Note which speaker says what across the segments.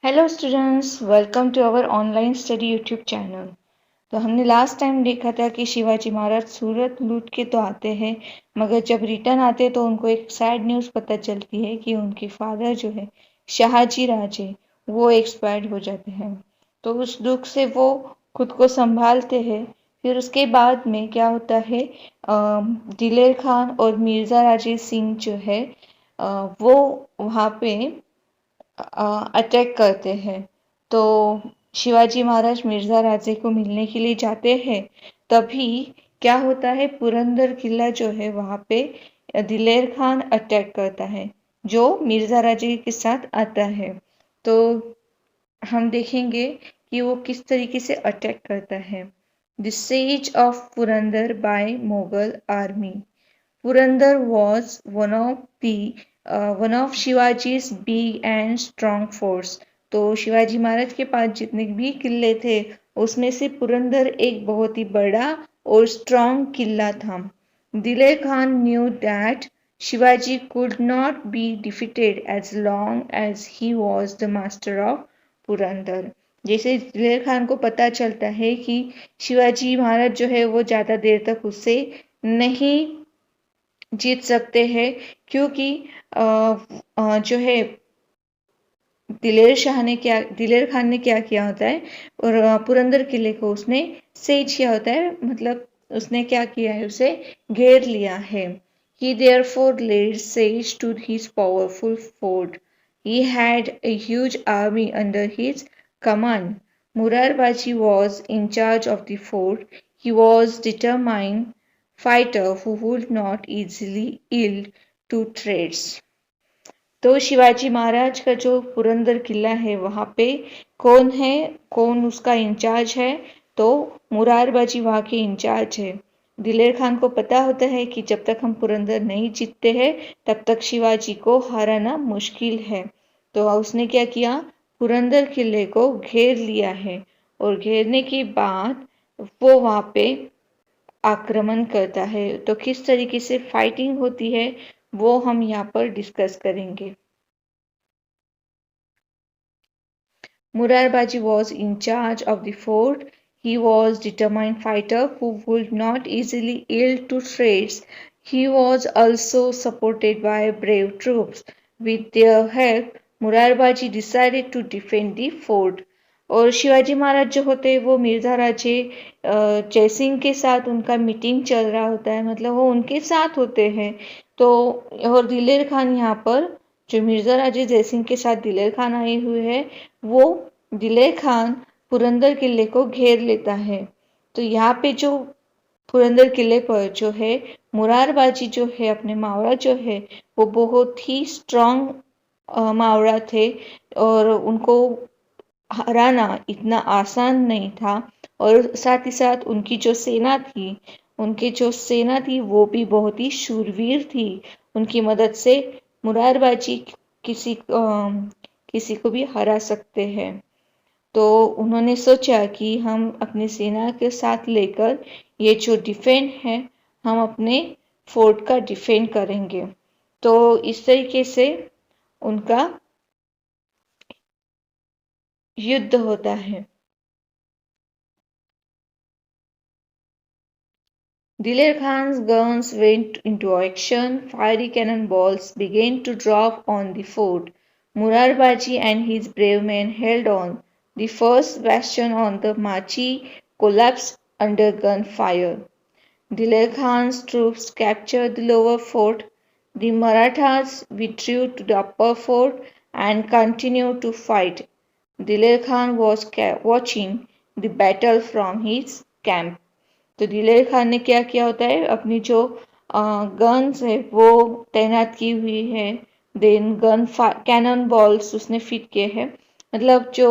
Speaker 1: Hello students, welcome to our online study YouTube channel. तो हमने last time देखा था कि शिवाजी महाराज सूरत लूट के तो आते हैं, मगर जब रिटर्न आते तो उनको एक सैड न्यूज़ पता चलती है कि उनके फादर जो है शहाजी राजे वो एक्सपायर्ड हो जाते हैं। तो उस दुख से वो खुद को संभालते हैं। फिर उसके बाद में क्या होता है, दिलेर खान और मिर्ज़ा राजे सिंह जो है वो वहाँ पे अटैक करते हैं। तो शिवाजी महाराज मिर्ज़ा राजे को मिलने के लिए जाते हैं। तभी क्या होता है, पुरंदर किला जो है वहाँ पे दिलेर खान अटैक करता है, जो मिर्ज़ा राजे के साथ आता है। तो हम देखेंगे कि वो किस तरीके से अटैक करता है। The siege of Purandar by Mughal army. Purandar was one of Shivaji's big and strong force। तो शिवाजी महाराज के पास जितने भी किले थे उसमें से पुरंदर एक बहुत ही बड़ा और स्ट्रॉन्ग किला था। दिलेर Khan knew that Shivaji could not be defeated as long as he was the master of Purandar. जैसे दिलेर खान को पता चलता है कि शिवाजी महाराज जो है वो ज़्यादा देर तक उससे नहीं जीत सकते हैं, क्योंकि जो है दिलेर खान ने क्या किया होता है, और पुरंदर किले को उसने सेज किया होता है, मतलब उसने क्या किया है, उसे घेर लिया है। He therefore laid siege to his powerful fort. He had a huge army under his command. Murarbaji was in charge of the fort. He was determined fighter who would not easily yield to threats। तो शिवाजी महाराज का जो पुरंदर किला है वहाँ पे कौन है, कौन उसका इंचार्ज है, तो मुरारबाजी वहाँ के इंचार्ज है। दिलेर खान को पता होता है कि जब तक हम पुरंदर नहीं जीतते हैं तब तक शिवाजी को हराना मुश्किल है। तो उसने क्या किया, पुरंदर किले को घेर लिया है, और घेरने के बाद वो वहाँ पे आक्रमण करता है। तो किस तरीके से फाइटिंग होती है वो हम यहाँ पर डिस्कस करेंगे। Murarbaji was in charge of the fort. He was a determined fighter who would not easily yield to threats. He was also supported by brave troops. With their help, Murarbaji decided to defend the fort। और शिवाजी महाराज जो होते हैं वो मिर्ज़ा राजे जयसिंह के साथ उनका meeting चल रहा होता है, मतलब वो उनके साथ होते हैं। तो और दिलेर खान यहाँ पर, जो मिर्ज़ा राजे जयसिंह के साथ दिलेर खान आए हुए हैं, वो दिलेर खान पुरंदर किले को घेर लेता है। तो यहाँ पे जो पुरंदर किले पर जो है मुरारबाजी जो है, अपने मावड़ा जो है वो बहुत ही स्ट्रांग मावड़ा थे, और उनको हराना इतना आसान नहीं था। और साथ ही साथ उनकी जो सेना थी वो भी बहुत ही शूरवीर थी। उनकी मदद से मुरारबाजी किसी को भी हरा सकते हैं। तो उन्होंने सोचा कि हम अपनी सेना के साथ लेकर ये जो डिफेंड है, हम अपने फोर्ट का डिफेंड करेंगे। तो इस तरीके से उनका युद्ध होता है। Diler Khan's guns went into action. Fiery cannonballs began to drop on the fort. Murarbaji and his brave men held on. The first bastion on the Machi collapsed under gunfire. Diler Khan's troops captured the lower fort. The Marathas withdrew to the upper fort and continued to fight. Diler Khan was watching the battle from his camp। तो दिलेर खान ने क्या किया होता है, अपनी जो guns है वो तैनात की हुई है। देन कैनन बॉल्स उसने फिट किए हैं, मतलब जो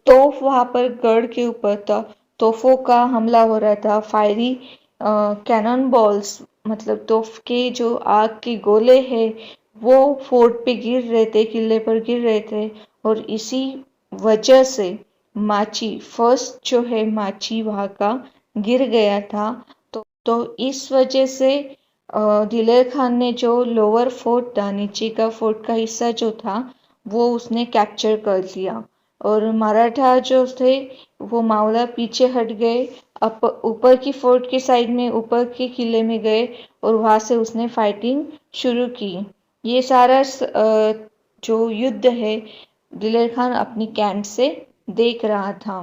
Speaker 1: तोप वहां पर गढ़ के ऊपर था, तोपों का हमला हो रहा था। फायरी कैनन बॉल्स मतलब तोप के जो आग के गोले हैं वो फोर्ट पे गिर रहे थे, किले पर गिर रहे थे। और इसी वजह से माची फर्स्ट जो है माची वहाँ का गिर गया था। तो इस वजह से दिलेर खान ने जो लोअर फोर्ट था, नीचे का फोर्ट का हिस्सा जो था वो उसने कैप्चर कर लिया। और मराठा जो थे वो मावला पीछे हट गए, ऊपर की फोर्ट के साइड में ऊपर के किले में गए और वहां से उसने फाइटिंग शुरू की। ये सारा जो युद्ध है दिलेर खान अपनी कैंप से देख रहा था।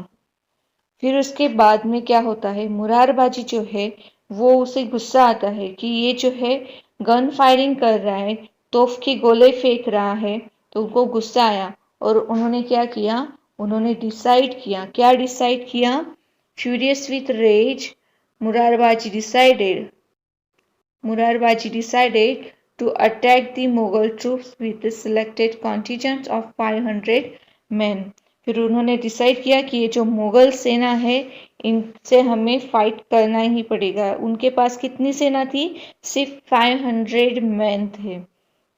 Speaker 1: फिर उसके बाद में क्या होता है, मुरारबाजी जो है वो उसे गुस्सा आता है कि ये जो है गन फायरिंग कर रहा है, तोफ के गोले फेंक रहा है। तो उनको गुस्सा आया और उन्होंने क्या किया, उन्होंने डिसाइड किया, क्या डिसाइड किया, furious with rage Murarbaji decided Murarbaji decided to attack the Mughal troops with a selected contingent of 500 men। फिर उन्होंने डिसाइड किया कि ये जो मुगल सेना है इनसे हमें फाइट करना ही पड़ेगा। उनके पास कितनी सेना थी, सिर्फ 500 मैन थे,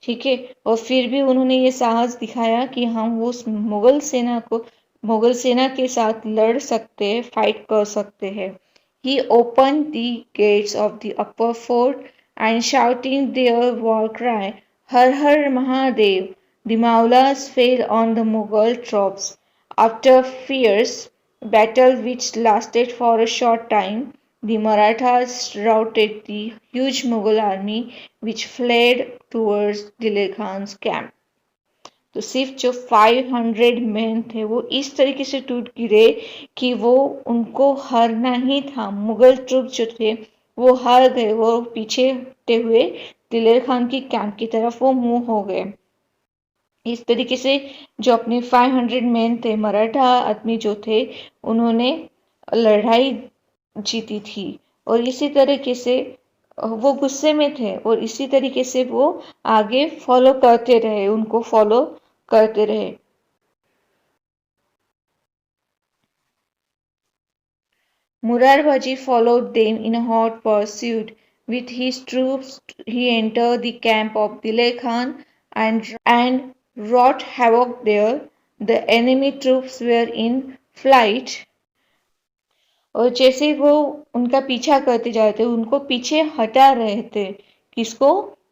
Speaker 1: ठीक है। और फिर भी उन्होंने ये साहस दिखाया कि हम उस मुगल सेना के साथ लड़ सकते हैं, फाइट कर सकते हैं। He opened the gates of the upper fort and shouting their war cry, Har Har Mahadev, the Maulas fell on the Mughal troops. After fierce battle which lasted for a short time, the Marathas routed the huge Mughal army which fled towards Dilay Khan's camp। तो सिर्फ जो 500 man थे वो इस तरीके से टूट गिरे कि वो उनको हारना ही था। मुगल ट्रूप जो थे वो हार गए, वो पीछे हटते हुए दिलेर खान की कैंप की तरफ वो मूव हो गए। इस तरीके से जो अपने 500 मैन थे, मराठा आदमी जो थे, उन्होंने लड़ाई जीती थी। और इसी तरीके से वो गुस्से में थे और इसी तरीके से वो आगे फॉलो करते रहे, उनको फॉलो करते रहे। Murarbaji followed them in a hot pursuit. With his troops, he entered the camp of Dilay Khan and wrought havoc there. The enemy troops were in flight और जैसे वो उनका पीछा करते जा रहे थे, उनको पीछे हटा रहे थे। किसको,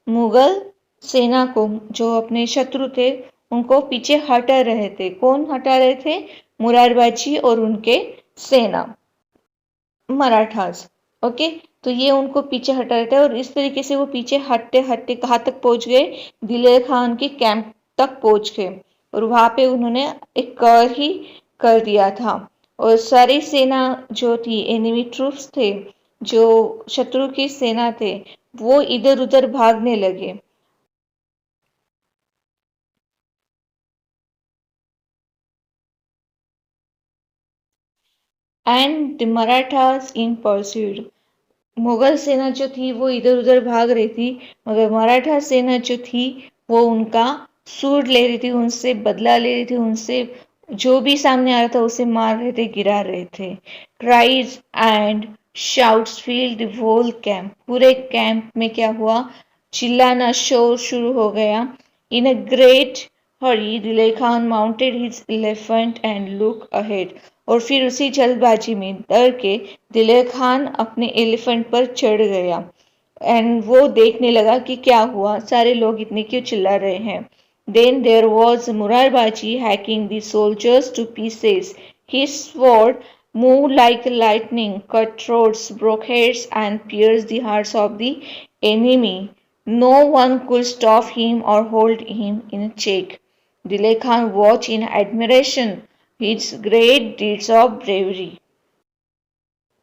Speaker 1: मुगल सेना को, जो अपने शत्रु थे उनको पीछे हटा रहे थे। कौन हटा रहे थे, मुरारबाजी और उनके सेना मराठास। ओके, तो ये उनको पीछे हटा रहे थे और इस तरीके से वो पीछे हटते हटते कहाँ तक पहुंच गए, दिलेर खान के कैंप तक पहुंच गए और वहां पे उन्होंने एक कर ही कर दिया था। और सारी सेना जो थी, एनिमी ट्रूप्स थे, जो शत्रु की सेना थे, वो इधर उधर भागने लगे। And the Marathas in pursued, Mughal सेना जो थी वो इधर उधर भाग रही थी, मगर मराठा सेना जो थी वो उनका सूड ले रही थी, उनसे बदला ले रही थी, उनसे जो भी सामने आ रहा था उसे मार रहे थे, गिरा रहे थे। Cries and shouts filled the whole camp, पूरे कैंप में क्या हुआ, चिल्लाना, शोर शुरू हो गया। इन अ ग्रेट हरी दिलेर Khan mounted his elephant and look ahead, और फिर उसी जल्दबाजी में डर के दिलेर खान अपने एलिफेंट पर चढ़ गया एंड वो देखने लगा कि क्या हुआ, सारे लोग इतने क्यों चिल्ला रहे हैं। Then there was Murarbaji hacking the soldiers to pieces, his sword moved like lightning, cut throats, broke heads, and pierced the hearts of the enemy. No one could stop him or hold him in check. Dilay Khan watched in admiration his great deeds of bravery।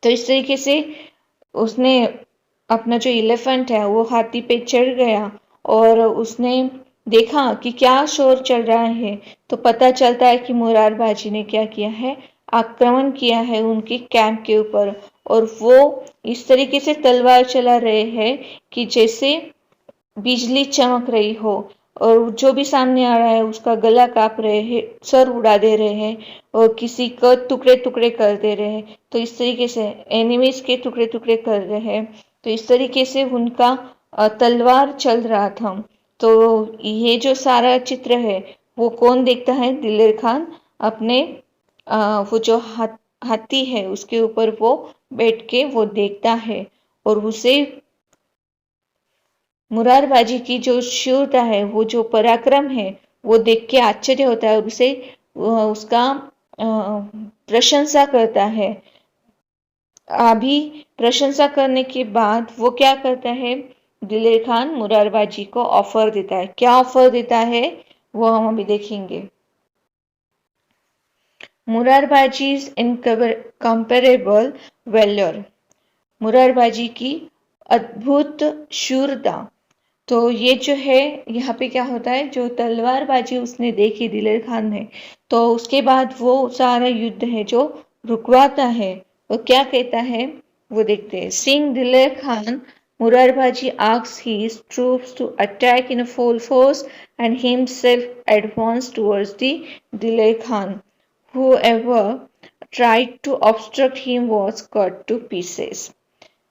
Speaker 1: तो इस तरीके से उसने अपना जो elephant है वो हाथी पे चढ़ गया और उसने देखा कि क्या शोर चल रहा है। तो पता चलता है कि मुरारबाजी ने क्या किया है, आक्रमण किया है उनके कैंप के ऊपर और वो इस तरीके से तलवार चला रहे हैं कि जैसे बिजली चमक रही हो और जो भी सामने आ रहा है उसका गला काप रहे हैं, सर उड़ा दे रहे हैं और किसी को टुकड़े टुकड़े कर दे रहे हैं। तो इस तरीके से एनिमीज के टुकड़े टुकड़े कर रहे हैं। तो इस तरीके से उनका तलवार चल रहा था। तो ये जो सारा चित्र है वो कौन देखता है, दिलेर खान अपने वो जो हाथी है उसके ऊपर वो बैठ के वो देखता है और उसे मुरारबाजी की जो शूरता है, वो जो पराक्रम है वो देख के आश्चर्य होता है और उसे उसका प्रशंसा करता है। अभी प्रशंसा करने के बाद वो क्या करता है, दिलेर खान मुरारबाजी को ऑफर देता है। क्या ऑफर देता है वो हम अभी देखेंगे। मुरारबाजीज इनकम्पेरेबल वेल्योर, मुरारबाजी की अद्भुत शूरता। तो ये जो है यहाँ पे क्या होता है, जो तलवारबाजी उसने देखी दिलेर खान ने, तो उसके बाद वो सारा युद्ध है जो रुकवाता है। वो क्या कहता है वो देखते हैं। Seeing दिलेर Khan, Murarbaji asks his troops to attack in a full force and himself advance towards the Diler Khan. Whoever tried to obstruct him was cut to pieces.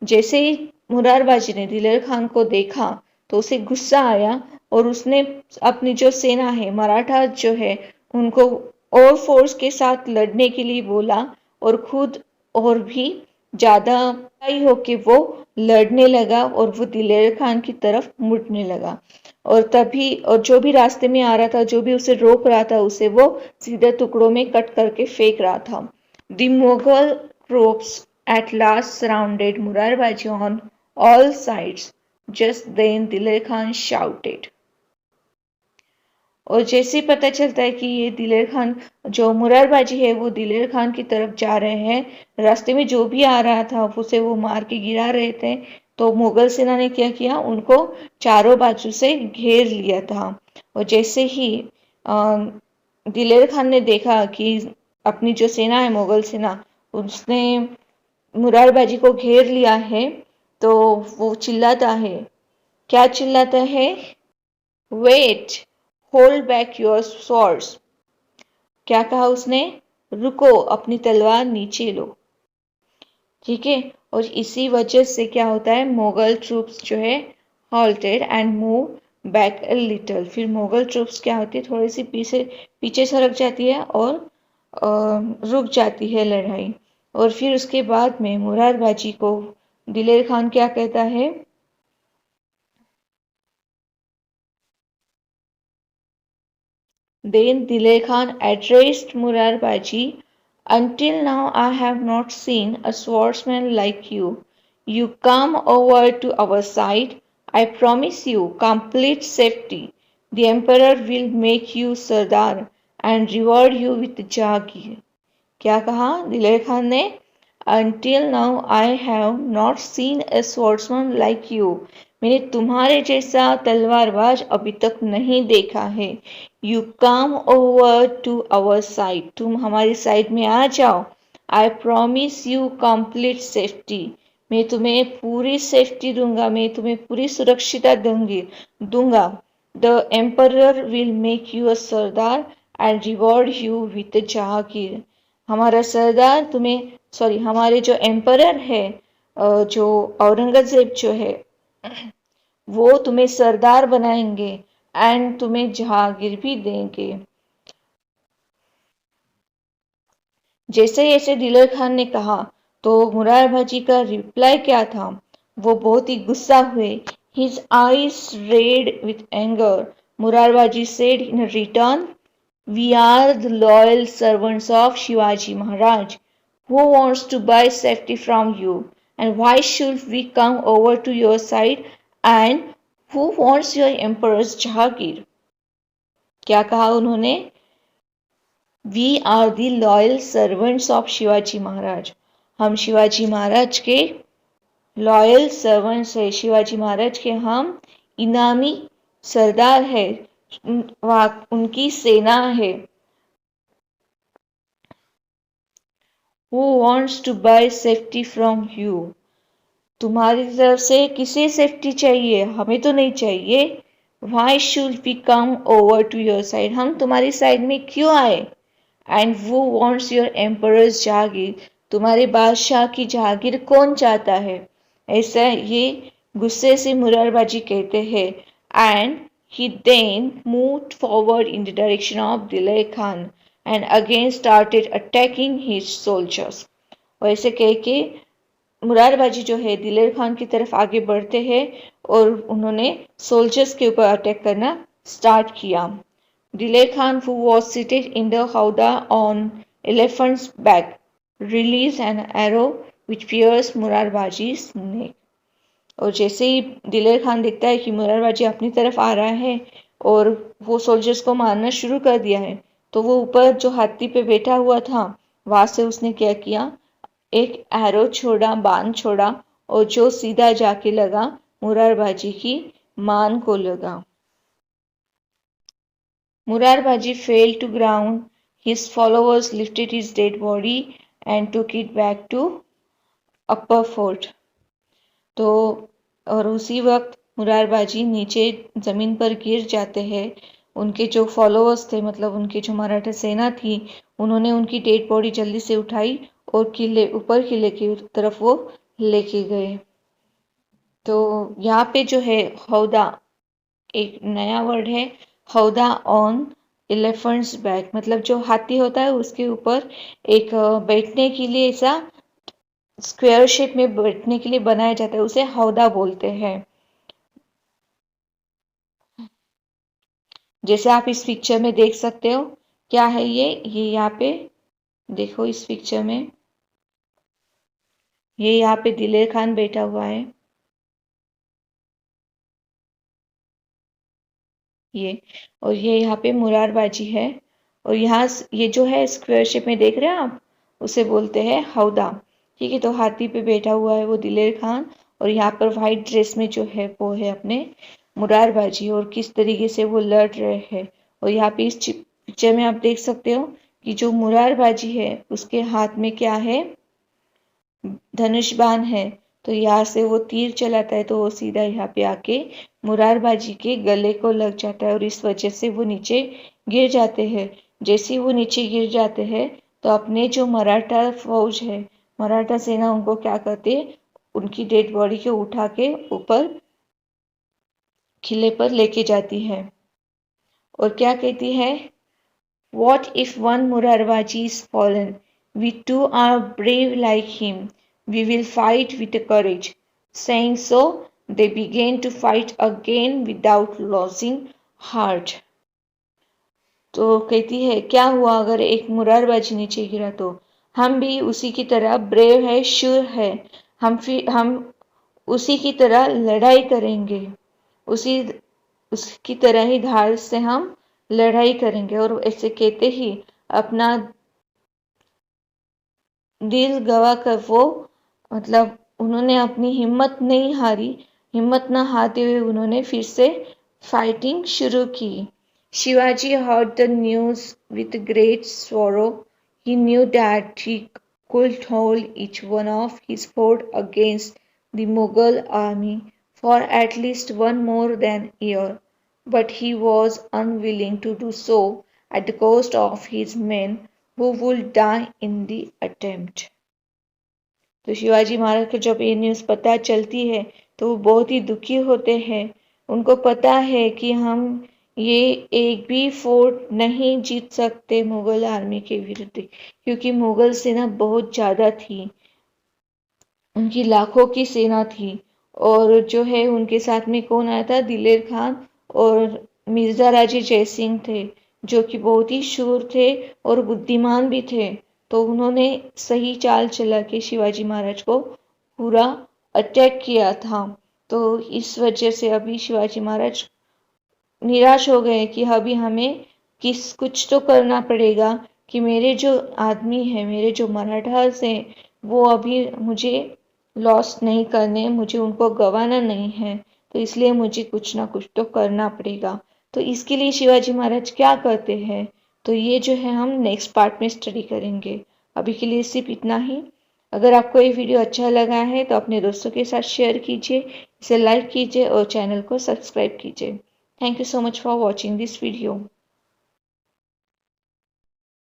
Speaker 1: जैसे ही मुरारबाजी ने दिलेर खान को देखा तो उसे गुस्सा आया और उसने अपनी जो सेना है, मराठा जो है, उनको और फोर्स के साथ लड़ने के लिए बोला और खुद और भी ज्यादा होके वो लड़ने लगा और वो दिलेर खान की तरफ मुड़ने लगा। और तभी और जो भी रास्ते में आ रहा था, जो भी उसे रोक रहा था, उसे वो सीधे टुकड़ों में कट करके फेंक रहा था। The Mughal troops at last surrounded Murarbaji on all sides. Just then Diler Khan shouted. और जैसे ही पता चलता है कि ये दिलेर खान, जो मुरारबाजी है, वो दिलेर खान की तरफ जा रहे हैं, रास्ते में जो भी आ रहा था उसे वो मार के गिरा रहे थे, तो मुगल सेना ने क्या किया, उनको चारों बाजू से घेर लिया था। और जैसे ही दिलेर खान ने देखा कि अपनी जो सेना है, मुगल सेना, उसने मुरारबाजी को घेर लिया है, तो वो चिल्लाता है। क्या चिल्लाता है? Wait, hold back your swords. क्या कहा उसने? रुको, अपनी तलवार नीचे लो। ठीक है। और इसी वजह से क्या होता है, मुगल ट्रूप्स जो है halted and move back a little. फिर मुगल ट्रूप्स क्या होती है, थोड़ी सी पीछे सरक जाती है और रुक जाती है लड़ाई। और फिर उसके बाद में मुरारबाजी को दिलेर खान क्या कहता है? Then Diler Khan addressed Murarbaji, "Until now I have not seen a swordsman like you. You come over to our side. I promise you complete safety. The emperor will make you Sardar and reward you with Jagir." क्या कहा दिलेर खान ने? Until now I have not seen a swordsman like you. मैंने तुम्हारे जैसा तलवारबाज अभी तक नहीं देखा है। You come over to our side. तुम हमारी साइड में आ जाओ। I promise you complete safety. मैं तुम्हें पूरी सेफ्टी दूंगा, मैं तुम्हें पूरी सुरक्षिता दूंगा। The emperor will make you a Sardar and reward you with Jahangir. हमारा सरदार तुम्हें, सॉरी, हमारे जो एम्परर है, जो औरंगजेब जो है, वो तुम्हें सरदार बनाएंगे एंड तुम्हें जहांगीर भी देंगे। जैसे जैसे दिलेर खान ने कहा तो मुरारबाजी का रिप्लाई क्या था? वो बहुत ही गुस्सा हुए। His eyes red with anger. Murarbaji said in return, "We are the loyal servants of Shivaji Maharaj. Who wants to buy safety from you? And why should we come over to your side? And who wants your emperor's Jahangir?" क्या कहा उन्होंने? We are the loyal servants of Shivaji Maharaj. हम शिवाजी महाराज के loyal servants है, शिवाजी महाराज के हम इनामी सरदार है, उनकी सेना है। Who wants to buy safety from you? तुम्हारी तरफ से किसे सेफ्टी चाहिए? हमें तो नहीं चाहिए। Why should we come over to your side? हम तुम्हारी साइड में क्यों आए? And who wants your emperor's Jahagir? तुम्हारे बादशाह की जहागीर कौन चाहता है? ऐसा ये गुस्से से मुरारबाजी कहते हैं। And he then moved forward in the direction of Diler Khan and again started attacking his soldiers. और ऐसे कह के मुरारबाजी जो है दिलेर खान की तरफ आगे बढ़ते हैं और उन्होंने सोल्जर्स के ऊपर अटैक करना स्टार्ट किया। Diler Khan, who was seated in the howdah on elephant's back, released an arrow which pierced Murarbaji's neck. और जैसे ही दिलेर खान देखता है कि मुरारबाजी अपनी तरफ आ रहा है और वो सोल्जर्स को मारना शुरू कर दिया है, तो वो ऊपर जो हाथी पे बैठा हुआ था वहां से उसने क्या किया, एक एरो छोड़ा, बाण छोड़ा, और जो सीधा जाके लगा मुरारबाजी की मान को लगा। Murarbaji fell to ground. His followers lifted his dead body and took it back to upper fort. तो और उसी वक्त मुरारबाजी नीचे जमीन पर गिर जाते हैं। उनके जो फॉलोअर्स थे, मतलब उनकी जो मराठा सेना थी, उन्होंने उनकी डेड बॉडी जल्दी से उठाई और किले की तरफ वो लेके गए। तो यहाँ पे जो है हौदा, एक नया वर्ड है, हौदा ऑन एलिफेंट्स बैक, मतलब जो हाथी होता है उसके ऊपर एक बैठने के लिए ऐसा स्क्वायर शेप में बैठने के लिए बनाया जाता है, उसे हौदा बोलते हैं। जैसे आप इस पिक्चर में देख सकते हो, क्या है ये यहाँ पे देखो, इस पिक्चर में ये यहाँ पे दिलेर खान बैठा हुआ है, ये, और ये यहाँ पे मुरारबाजी है, और यहाँ ये जो है स्क्वायर शेप में देख रहे हैं आप, उसे बोलते हैं हौदा। ठीक है, तो हाथी पे बैठा हुआ है वो दिलेर खान, और यहाँ पर व्हाइट ड्रेस में जो है वो है अपने मुरारबाजी, और किस तरीके से वो लड़ रहे हैं। और यहाँ पे इस पिक्चर में आप देख सकते हो कि जो मुरारबाजी है उसके हाथ में क्या है, धनुष बाण है। तो यहाँ से वो तीर चलाता है तो वो सीधा यहाँ पे आके मुरारबाजी के गले को लग जाता है, और इस वजह से वो नीचे गिर जाते हैं। जैसे ही वो नीचे गिर जाते हैं तो अपने जो मराठा फौज है, मराठा सेना, उनको क्या करते, उनकी डेड बॉडी को उठा के ऊपर किले पर लेके जाती है, और क्या कहती है, What if one Murarbaji is fallen? We too are brave like him. We will fight with courage. Saying so, they began to fight again without losing heart. तो कहती है, क्या हुआ अगर एक मुरारबाजी नीचे गिरा तो हम भी उसी की तरह ब्रेव है, शूर है, हम उसी की तरह लड़ाई करेंगे, उसकी तरह ही धार से हम लड़ाई करेंगे। और ऐसे कहते ही अपना दिल गवा कर वो, मतलब उन्होंने अपनी हिम्मत नहीं हारी, हिम्मत ना हारते हुए उन्होंने फिर से फाइटिंग शुरू की। Shivaji heard the news with great sorrow. He knew that he could hold each one of his fort against the Mughal army for at least one more than year, but he was unwilling to do so at the cost of his men who would die in the attempt. तो शिवाजी महाराज को जब ये news पता चलती है तो वो बहुत ही दुखी होते हैं। उनको पता है कि हम ये एक भी फोर्ट नहीं जीत सकते मुगल आर्मी के विरुद्ध, क्योंकि मुगल सेना बहुत ज़्यादा थी, उनकी लाखों की सेना थी। और जो है उनके साथ में कौन आया था, दिलेर खान और मिर्ज़ा राजे जयसिंह थे, जो कि बहुत ही शूर थे और बुद्धिमान भी थे। तो उन्होंने सही चाल चला के शिवाजी महाराज को पूरा अटैक किया था। तो इस वजह से अभी शिवाजी महाराज निराश हो गए कि अभी हमें कुछ तो करना पड़ेगा, कि मेरे जो आदमी हैं, मेरे जो मराठास हैं, वो अभी मुझे लॉस नहीं करने, मुझे उनको गंवाना नहीं है, तो इसलिए मुझे कुछ ना कुछ तो करना पड़ेगा। तो इसके लिए शिवाजी महाराज क्या करते हैं, तो ये जो है हम नेक्स्ट पार्ट में स्टडी करेंगे। अभी के लिए सिर्फ इतना ही। अगर आपको ये वीडियो अच्छा लगा है तो अपने दोस्तों के साथ शेयर कीजिए, इसे लाइक कीजिए और चैनल को सब्सक्राइब कीजिए। Thank you so much for watching this video.